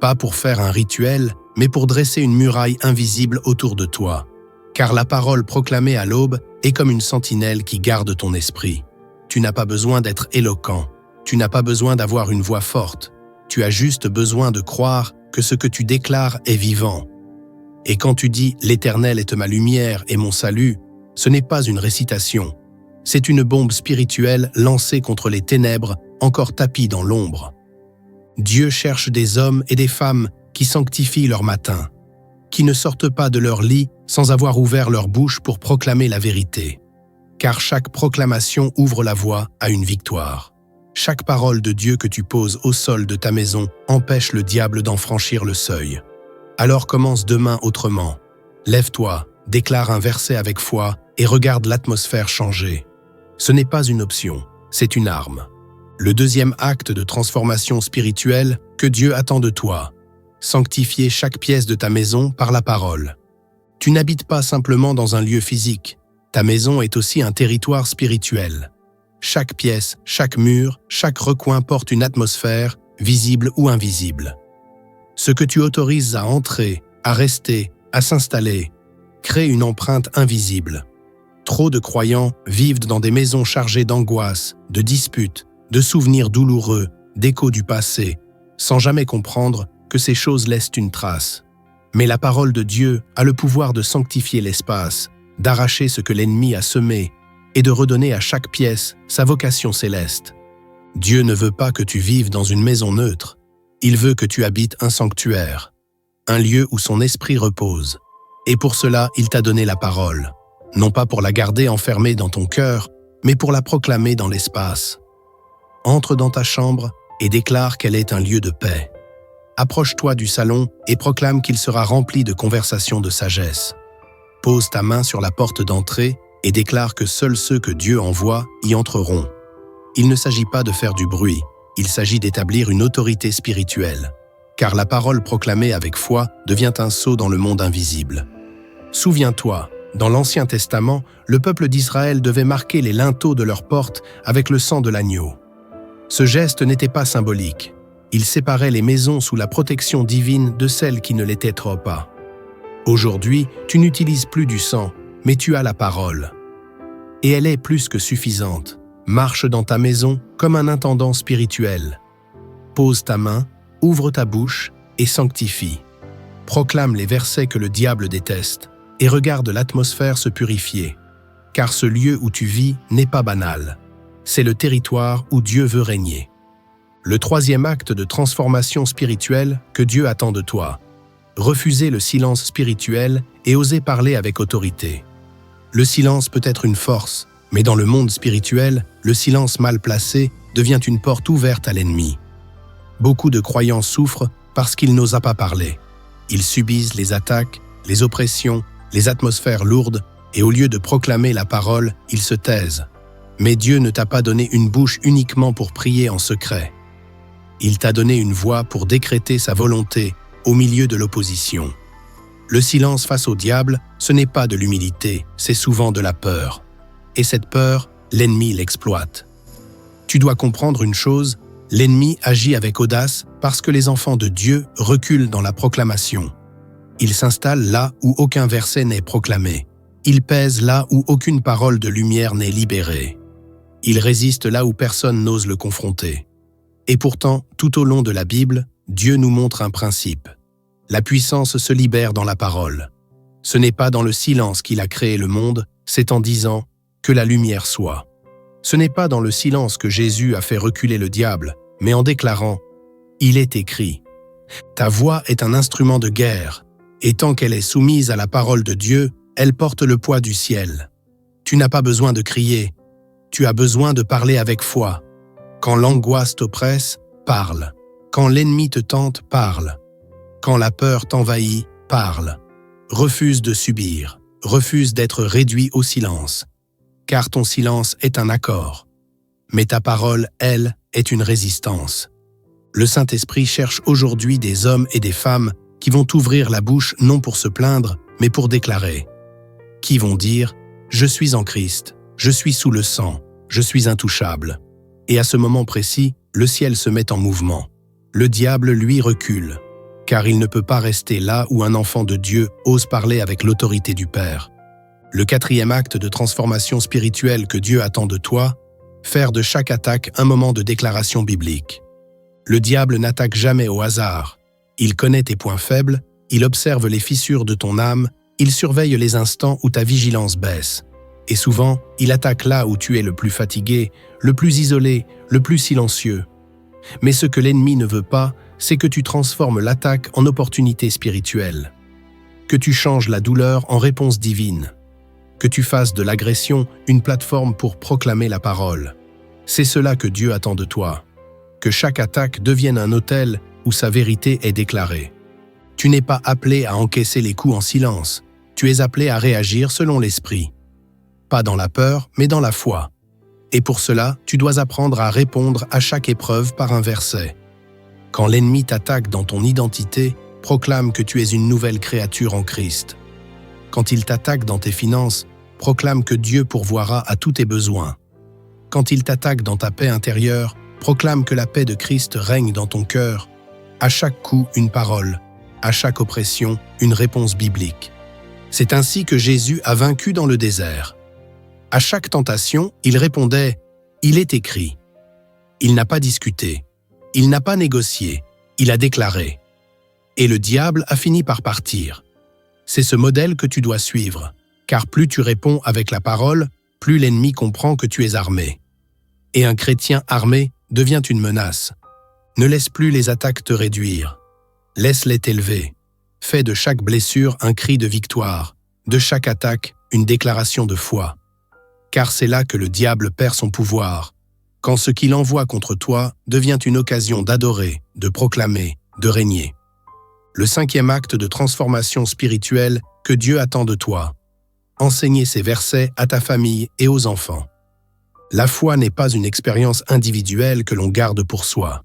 Pas pour faire un rituel, mais pour dresser une muraille invisible autour de toi. Car la parole proclamée à l'aube est comme une sentinelle qui garde ton esprit. Tu n'as pas besoin d'être éloquent, tu n'as pas besoin d'avoir une voix forte. Tu as juste besoin de croire que ce que tu déclares est vivant. Et quand tu dis « L'Éternel est ma lumière et mon salut », ce n'est pas une récitation. C'est une bombe spirituelle lancée contre les ténèbres encore tapis dans l'ombre. Dieu cherche des hommes et des femmes qui sanctifient leur matin, qui ne sortent pas de leur lit sans avoir ouvert leur bouche pour proclamer la vérité. Car chaque proclamation ouvre la voie à une victoire. Chaque parole de Dieu que tu poses au sol de ta maison empêche le diable d'en franchir le seuil. Alors commence demain autrement. Lève-toi, déclare un verset avec foi et regarde l'atmosphère changer. Ce n'est pas une option, c'est une arme. Le deuxième acte de transformation spirituelle que Dieu attend de toi. Sanctifier chaque pièce de ta maison par la parole. Tu n'habites pas simplement dans un lieu physique. Ta maison est aussi un territoire spirituel. Chaque pièce, chaque mur, chaque recoin porte une atmosphère, visible ou invisible. Ce que tu autorises à entrer, à rester, à s'installer, crée une empreinte invisible. Trop de croyants vivent dans des maisons chargées d'angoisse, de disputes, de souvenirs douloureux, d'échos du passé, sans jamais comprendre que ces choses laissent une trace. Mais la parole de Dieu a le pouvoir de sanctifier l'espace, d'arracher ce que l'ennemi a semé et de redonner à chaque pièce sa vocation céleste. Dieu ne veut pas que tu vives dans une maison neutre. Il veut que tu habites un sanctuaire, un lieu où son esprit repose. Et pour cela, il t'a donné la parole, non pas pour la garder enfermée dans ton cœur, mais pour la proclamer dans l'espace. Entre dans ta chambre et déclare qu'elle est un lieu de paix. Approche-toi du salon et proclame qu'il sera rempli de conversations de sagesse. Pose ta main sur la porte d'entrée et déclare que seuls ceux que Dieu envoie y entreront. Il ne s'agit pas de faire du bruit, il s'agit d'établir une autorité spirituelle, car la parole proclamée avec foi devient un sceau dans le monde invisible. Souviens-toi, dans l'Ancien Testament, le peuple d'Israël devait marquer les linteaux de leurs portes avec le sang de l'agneau. Ce geste n'était pas symbolique. Il séparait les maisons sous la protection divine de celles qui ne l'étaient pas. Aujourd'hui, tu n'utilises plus du sang, mais tu as la parole. Et elle est plus que suffisante. Marche dans ta maison comme un intendant spirituel. Pose ta main, ouvre ta bouche et sanctifie. Proclame les versets que le diable déteste et regarde l'atmosphère se purifier. Car ce lieu où tu vis n'est pas banal. C'est le territoire où Dieu veut régner. Le troisième acte de transformation spirituelle que Dieu attend de toi. Refuser le silence spirituel et oser parler avec autorité. Le silence peut être une force, mais dans le monde spirituel, le silence mal placé devient une porte ouverte à l'ennemi. Beaucoup de croyants souffrent parce qu'ils n'osent pas parler. Ils subissent les attaques, les oppressions, les atmosphères lourdes, et au lieu de proclamer la parole, ils se taisent. Mais Dieu ne t'a pas donné une bouche uniquement pour prier en secret. Il t'a donné une voix pour décréter sa volonté au milieu de l'opposition. Le silence face au diable, ce n'est pas de l'humilité, c'est souvent de la peur. Et cette peur, l'ennemi l'exploite. Tu dois comprendre une chose, l'ennemi agit avec audace parce que les enfants de Dieu reculent dans la proclamation. Il s'installe là où aucun verset n'est proclamé. Il pèse là où aucune parole de lumière n'est libérée. Il résiste là où personne n'ose le confronter. Et pourtant, tout au long de la Bible, Dieu nous montre un principe. La puissance se libère dans la parole. Ce n'est pas dans le silence qu'il a créé le monde, c'est en disant « que la lumière soit ». Ce n'est pas dans le silence que Jésus a fait reculer le diable, mais en déclarant « il est écrit ». Ta voix est un instrument de guerre, et tant qu'elle est soumise à la parole de Dieu, elle porte le poids du ciel. Tu n'as pas besoin de crier, tu as besoin de parler avec foi. Quand l'angoisse t'oppresse, parle. Quand l'ennemi te tente, parle. Quand la peur t'envahit, parle. Refuse de subir, refuse d'être réduit au silence. Car ton silence est un accord. Mais ta parole, elle, est une résistance. Le Saint-Esprit cherche aujourd'hui des hommes et des femmes qui vont ouvrir la bouche non pour se plaindre, mais pour déclarer. Qui vont dire « Je suis en Christ, je suis sous le sang, je suis intouchable ». Et à ce moment précis, le ciel se met en mouvement. Le diable, lui, recule, car il ne peut pas rester là où un enfant de Dieu ose parler avec l'autorité du Père. Le quatrième acte de transformation spirituelle que Dieu attend de toi, faire de chaque attaque un moment de déclaration biblique. Le diable n'attaque jamais au hasard. Il connaît tes points faibles, il observe les fissures de ton âme, il surveille les instants où ta vigilance baisse. Et souvent, il attaque là où tu es le plus fatigué, le plus isolé, le plus silencieux. Mais ce que l'ennemi ne veut pas, c'est que tu transformes l'attaque en opportunité spirituelle. Que tu changes la douleur en réponse divine. Que tu fasses de l'agression une plateforme pour proclamer la parole. C'est cela que Dieu attend de toi. Que chaque attaque devienne un autel où sa vérité est déclarée. Tu n'es pas appelé à encaisser les coups en silence. Tu es appelé à réagir selon l'esprit. Pas dans la peur, mais dans la foi. Et pour cela, tu dois apprendre à répondre à chaque épreuve par un verset. Quand l'ennemi t'attaque dans ton identité, proclame que tu es une nouvelle créature en Christ. Quand il t'attaque dans tes finances, proclame que Dieu pourvoira à tous tes besoins. Quand il t'attaque dans ta paix intérieure, proclame que la paix de Christ règne dans ton cœur. À chaque coup, une parole. À chaque oppression, une réponse biblique. C'est ainsi que Jésus a vaincu dans le désert. À chaque tentation, il répondait « Il est écrit ». Il n'a pas discuté. Il n'a pas négocié. Il a déclaré. Et le diable a fini par partir. C'est ce modèle que tu dois suivre, car plus tu réponds avec la parole, plus l'ennemi comprend que tu es armé. Et un chrétien armé devient une menace. Ne laisse plus les attaques te réduire. Laisse-les t'élever. Fais de chaque blessure un cri de victoire, de chaque attaque une déclaration de foi. Car c'est là que le diable perd son pouvoir, quand ce qu'il envoie contre toi devient une occasion d'adorer, de proclamer, de régner. Le 5e acte de transformation spirituelle que Dieu attend de toi. Enseigner ces versets à ta famille et aux enfants. La foi n'est pas une expérience individuelle que l'on garde pour soi.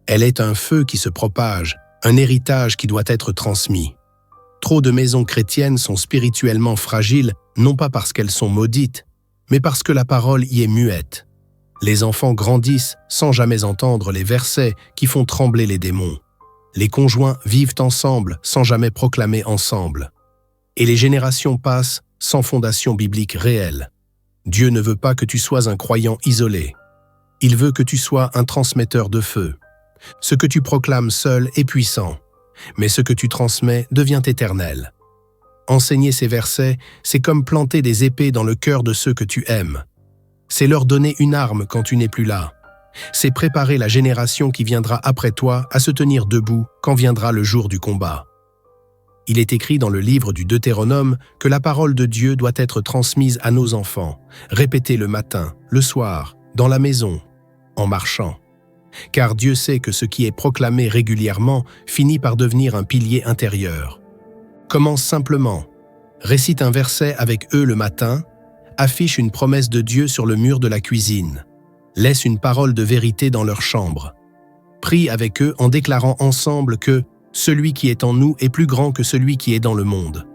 Elle est un feu qui se propage, un héritage qui doit être transmis. Trop de maisons chrétiennes sont spirituellement fragiles, non pas parce qu'elles sont maudites, mais parce que la parole y est muette. Les enfants grandissent sans jamais entendre les versets qui font trembler les démons. Les conjoints vivent ensemble sans jamais proclamer ensemble. Et les générations passent sans fondation biblique réelle. Dieu ne veut pas que tu sois un croyant isolé. Il veut que tu sois un transmetteur de feu. Ce que tu proclames seul est puissant, mais ce que tu transmets devient éternel. Enseigner ces versets, c'est comme planter des épées dans le cœur de ceux que tu aimes. C'est leur donner une arme quand tu n'es plus là. C'est préparer la génération qui viendra après toi à se tenir debout quand viendra le jour du combat. Il est écrit dans le livre du Deutéronome que la parole de Dieu doit être transmise à nos enfants, répétée le matin, le soir, dans la maison, en marchant. Car Dieu sait que ce qui est proclamé régulièrement finit par devenir un pilier intérieur. Commence simplement. Récite un verset avec eux le matin, affiche une promesse de Dieu sur le mur de la cuisine. Laisse une parole de vérité dans leur chambre. Prie avec eux en déclarant ensemble que « Celui qui est en nous est plus grand que celui qui est dans le monde ».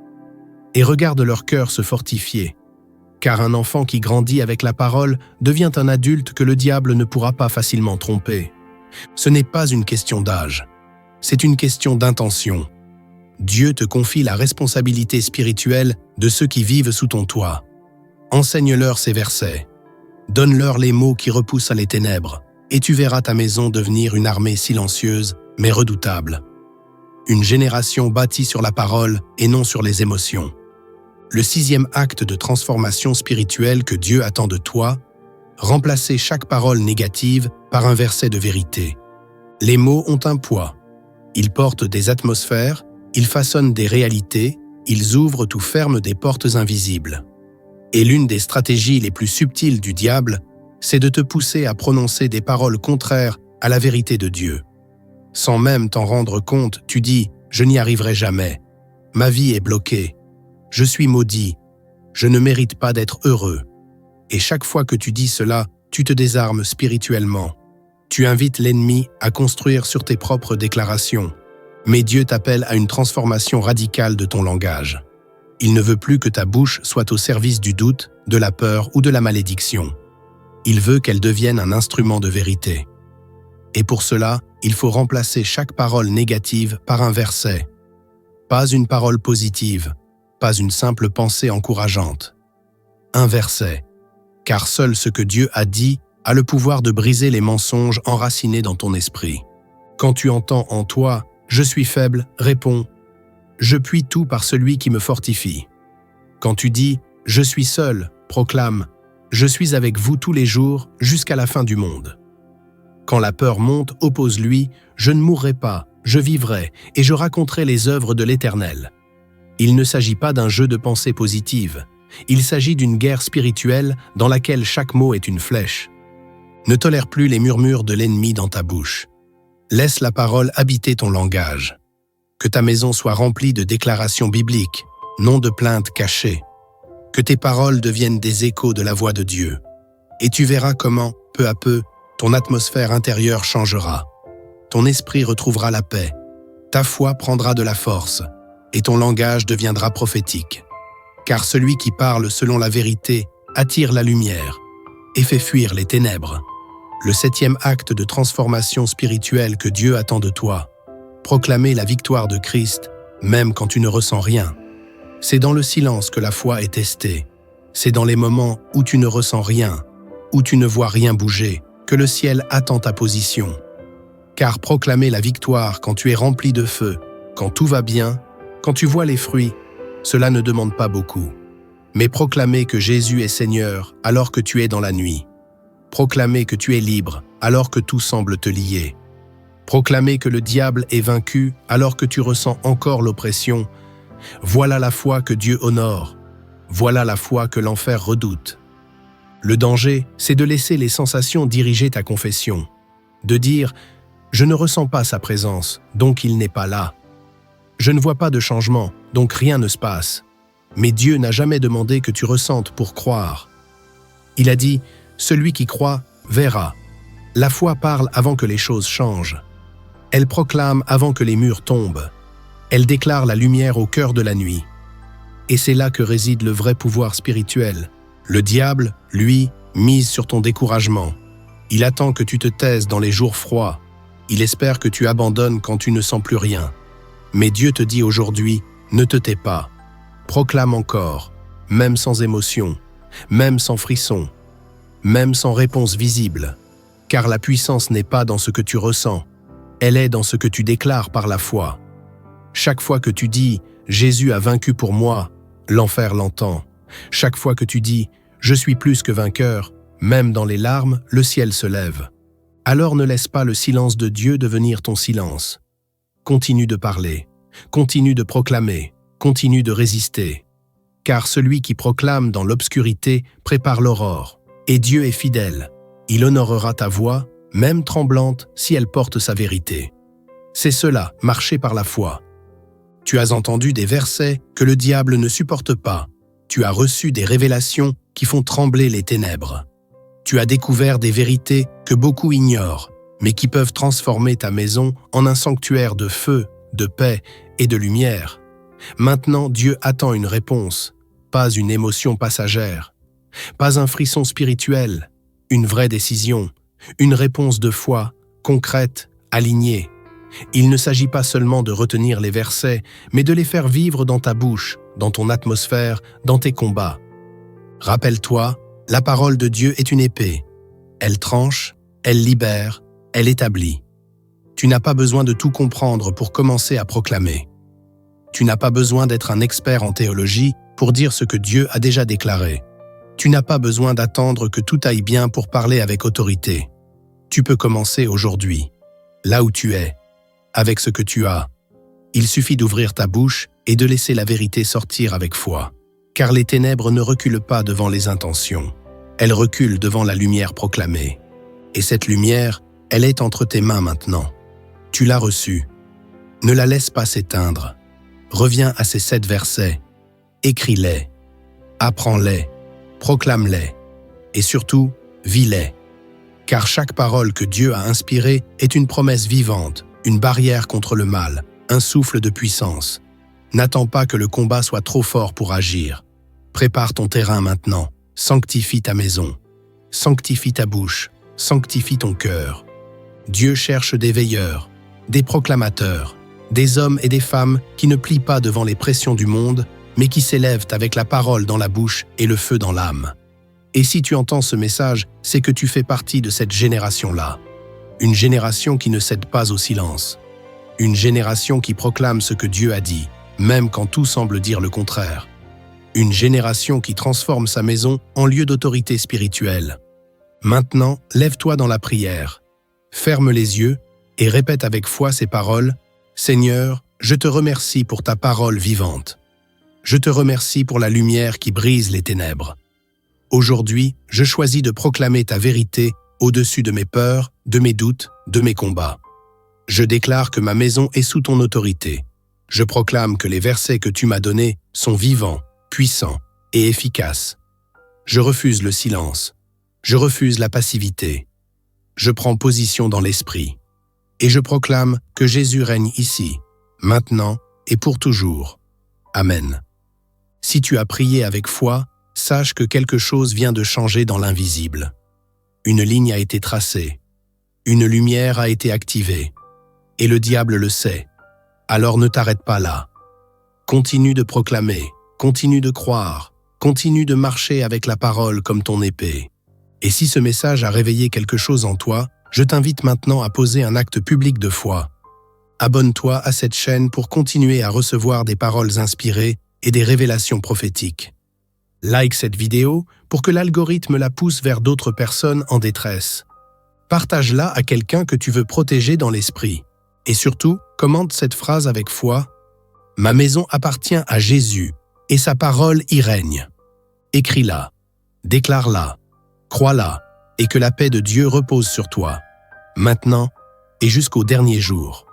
Et regarde leur cœur se fortifier. Car un enfant qui grandit avec la parole devient un adulte que le diable ne pourra pas facilement tromper. Ce n'est pas une question d'âge, c'est une question d'intention. Dieu te confie la responsabilité spirituelle de ceux qui vivent sous ton toit. Enseigne-leur ces versets. Donne-leur les mots qui repoussent les ténèbres, et tu verras ta maison devenir une armée silencieuse, mais redoutable. Une génération bâtie sur la parole et non sur les émotions. Le 6e acte de transformation spirituelle que Dieu attend de toi, remplacer chaque parole négative par un verset de vérité. Les mots ont un poids. Ils portent des atmosphères, ils façonnent des réalités, ils ouvrent ou ferment des portes invisibles. Et l'une des stratégies les plus subtiles du diable, c'est de te pousser à prononcer des paroles contraires à la vérité de Dieu. Sans même t'en rendre compte, tu dis « Je n'y arriverai jamais. Ma vie est bloquée. Je suis maudit. Je ne mérite pas d'être heureux. » Et chaque fois que tu dis cela, tu te désarmes spirituellement. Tu invites l'ennemi à construire sur tes propres déclarations. Mais Dieu t'appelle à une transformation radicale de ton langage. Il ne veut plus que ta bouche soit au service du doute, de la peur ou de la malédiction. Il veut qu'elle devienne un instrument de vérité. Et pour cela, il faut remplacer chaque parole négative par un verset. Pas une parole positive, pas une simple pensée encourageante. Un verset. Car seul ce que Dieu a dit a le pouvoir de briser les mensonges enracinés dans ton esprit. Quand tu entends en toi « Je suis faible », réponds « Je puis tout par celui qui me fortifie ». Quand tu dis « Je suis seul », Proclame « Je suis avec vous tous les jours jusqu'à la fin du monde ». Quand la peur monte, oppose-lui « Je ne mourrai pas, je vivrai et je raconterai les œuvres de l'Éternel ». Il ne s'agit pas d'un jeu de pensée positive. Il s'agit d'une guerre spirituelle dans laquelle chaque mot est une flèche. Ne tolère plus les murmures de l'ennemi dans ta bouche. Laisse la parole habiter ton langage. Que ta maison soit remplie de déclarations bibliques, non de plaintes cachées. Que tes paroles deviennent des échos de la voix de Dieu. Et tu verras comment, peu à peu, ton atmosphère intérieure changera. Ton esprit retrouvera la paix. Ta foi prendra de la force. Et ton langage deviendra prophétique. Car celui qui parle selon la vérité attire la lumière et fait fuir les ténèbres. Le 7e acte de transformation spirituelle que Dieu attend de toi, proclamer la victoire de Christ, même quand tu ne ressens rien. C'est dans le silence que la foi est testée. C'est dans les moments où tu ne ressens rien, où tu ne vois rien bouger, que le ciel attend ta position. Car proclamer la victoire quand tu es rempli de feu, quand tout va bien, quand tu vois les fruits, cela ne demande pas beaucoup. Mais proclamer que Jésus est Seigneur alors que tu es dans la nuit. Proclamer que tu es libre alors que tout semble te lier. Proclamer que le diable est vaincu alors que tu ressens encore l'oppression. Voilà la foi que Dieu honore. Voilà la foi que l'enfer redoute. Le danger, c'est de laisser les sensations diriger ta confession. De dire « Je ne ressens pas sa présence, donc il n'est pas là. Je ne vois pas de changement, donc rien ne se passe. » Mais Dieu n'a jamais demandé que tu ressentes pour croire. Il a dit « Celui qui croit verra ». La foi parle avant que les choses changent. Elle proclame avant que les murs tombent. Elle déclare la lumière au cœur de la nuit. Et c'est là que réside le vrai pouvoir spirituel. Le diable, lui, mise sur ton découragement. Il attend que tu te taises dans les jours froids. Il espère que tu abandonnes quand tu ne sens plus rien. Mais Dieu te dit aujourd'hui, ne te tais pas. Proclame encore, même sans émotion, même sans frisson, même sans réponse visible. Car la puissance n'est pas dans ce que tu ressens, elle est dans ce que tu déclares par la foi. Chaque fois que tu dis « Jésus a vaincu pour moi », l'enfer l'entend. Chaque fois que tu dis « Je suis plus que vainqueur », même dans les larmes, le ciel se lève. Alors ne laisse pas le silence de Dieu devenir ton silence. Continue de parler, continue de proclamer, continue de résister. Car celui qui proclame dans l'obscurité prépare l'aurore. Et Dieu est fidèle. Il honorera ta voix, même tremblante, si elle porte sa vérité. C'est cela, marcher par la foi. Tu as entendu des versets que le diable ne supporte pas. Tu as reçu des révélations qui font trembler les ténèbres. Tu as découvert des vérités que beaucoup ignorent, mais qui peuvent transformer ta maison en un sanctuaire de feu, de paix et de lumière. Maintenant, Dieu attend une réponse, pas une émotion passagère, pas un frisson spirituel, une vraie décision, une réponse de foi, concrète, alignée. Il ne s'agit pas seulement de retenir les versets, mais de les faire vivre dans ta bouche, dans ton atmosphère, dans tes combats. Rappelle-toi, la parole de Dieu est une épée. Elle tranche, elle libère, elle établit. Tu n'as pas besoin de tout comprendre pour commencer à proclamer. Tu n'as pas besoin d'être un expert en théologie pour dire ce que Dieu a déjà déclaré. Tu n'as pas besoin d'attendre que tout aille bien pour parler avec autorité. Tu peux commencer aujourd'hui, là où tu es, avec ce que tu as. Il suffit d'ouvrir ta bouche et de laisser la vérité sortir avec foi. Car les ténèbres ne reculent pas devant les intentions. Elles reculent devant la lumière proclamée. Et cette lumière, elle est entre tes mains maintenant. Tu l'as reçue. Ne la laisse pas s'éteindre. Reviens à ces 7 versets. Écris-les. Apprends-les. Proclame-les. Et surtout, vis-les. Car chaque parole que Dieu a inspirée est une promesse vivante, une barrière contre le mal, un souffle de puissance. N'attends pas que le combat soit trop fort pour agir. Prépare ton terrain maintenant. Sanctifie ta maison. Sanctifie ta bouche. Sanctifie ton cœur. Dieu cherche des veilleurs, des proclamateurs, des hommes et des femmes qui ne plient pas devant les pressions du monde, mais qui s'élèvent avec la parole dans la bouche et le feu dans l'âme. Et si tu entends ce message, c'est que tu fais partie de cette génération-là. Une génération qui ne cède pas au silence. Une génération qui proclame ce que Dieu a dit, même quand tout semble dire le contraire. Une génération qui transforme sa maison en lieu d'autorité spirituelle. Maintenant, lève-toi dans la prière. Ferme les yeux et répète avec foi ces paroles. Seigneur, je te remercie pour ta parole vivante. Je te remercie pour la lumière qui brise les ténèbres. Aujourd'hui, je choisis de proclamer ta vérité au-dessus de mes peurs, de mes doutes, de mes combats. Je déclare que ma maison est sous ton autorité. Je proclame que les versets que tu m'as donnés sont vivants, puissants et efficaces. Je refuse le silence. Je refuse la passivité. Je prends position dans l'esprit. Et je proclame que Jésus règne ici, maintenant et pour toujours. Amen. Si tu as prié avec foi, sache que quelque chose vient de changer dans l'invisible. Une ligne a été tracée. Une lumière a été activée. Et le diable le sait. Alors ne t'arrête pas là. Continue de proclamer, continue de croire, continue de marcher avec la parole comme ton épée. Et si ce message a réveillé quelque chose en toi, je t'invite maintenant à poser un acte public de foi. Abonne-toi à cette chaîne pour continuer à recevoir des paroles inspirées et des révélations prophétiques. Like cette vidéo pour que l'algorithme la pousse vers d'autres personnes en détresse. Partage-la à quelqu'un que tu veux protéger dans l'esprit. Et surtout, commente cette phrase avec foi. Ma maison appartient à Jésus et sa parole y règne. Écris-la, déclare-la, crois-la et que la paix de Dieu repose sur toi, maintenant et jusqu'au dernier jour.